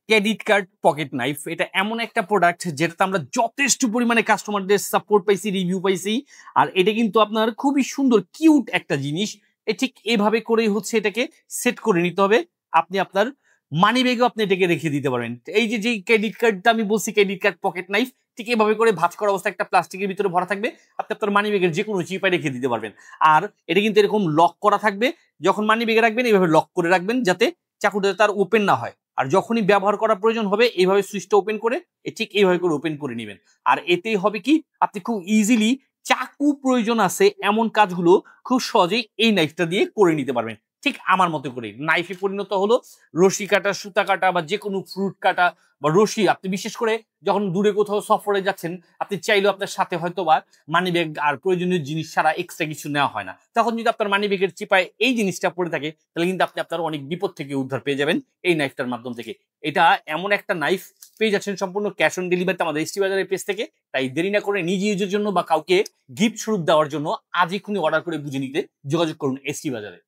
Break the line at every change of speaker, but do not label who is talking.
Credit card pocket knife এটা এমন একটা প্রোডাক্ট যেটাতে আমরা যথেষ্ট পরিমাণে কাস্টমারদের সাপোর্ট পাইছি, রিভিউ পাইছি। আর এটা কিন্তু আপনার খুবই সুন্দর কিউট একটা জিনিস। ঠিক এভাবে করেই হচ্ছে এটাকে সেট করে নিতে হবে। আপনি আপনার মানি ব্যাগেও আপনি এটাকে রেখে দিতে পারবেন। এই যে ক্রেডিট কার্ডটা আমি বলছি ক্রেডিট কার্ড পকেট নাইফ, ঠিক এভাবে করে ভাঁজ করা অবস্থায় একটা প্লাস্টিকের ভিতরে ভরা থাকবে। আপনি আপনার মানি ব্যাগের যে কোনো চিপায় রেখে দিতে পারবেন। আর এটা কিন্তু এরকম লক করা থাকবে। যখন মানি ব্যাগে রাখবেন এইভাবে লক করে রাখবেন যাতে চাকুটা তার ওপেন না হয়। আর যখনই ব্যবহার করার প্রয়োজন হবে এইভাবে সুইচটা ওপেন করে ঠিক এইভাবে করে ওপেন করে নেবেন। আর এতেই হবে কি আপনি খুব ইজিলি চাকু প্রয়োজন আছে এমন কাজগুলো খুব সহজেই এই নাইফটা দিয়ে করে নিতে পারবেন। ঠিক আমার মতো করে নাইফে পরিণত হলো রশি কাটা, সুতা কাটা বা যে কোনো ফ্রুট কাটা বা রশি। আপনি বিশেষ করে যখন দূরে কোথাও সফরে যাচ্ছেন, আপনি চাইলেও আপনার সাথে হয়তো বা মানি ব্যাগ আর প্রয়োজনীয় জিনিস ছাড়া এক্সট্রা কিছু নেওয়া হয় না। তখন যদি আপনার মানি ব্যাগের চিপায় এই জিনিসটা পড়ে থাকে তাহলে কিন্তু আপনি আপনার অনেক বিপদ থেকে উদ্ধার পেয়ে যাবেন এই নাইফটার মাধ্যম থেকে। এটা এমন একটা নাইফ পেয়ে যাচ্ছেন সম্পূর্ণ ক্যাশ অন ডেলিভারিতে আমাদের এসটি বাজারের পেজ থেকে। তাই দেরি না করে নিজে ইউজের জন্য বা কাউকে গিফট স্বরূপ দেওয়ার জন্য আজই এখনই অর্ডার করে বুঝে নিতে যোগাযোগ করুন এসটি বাজারে।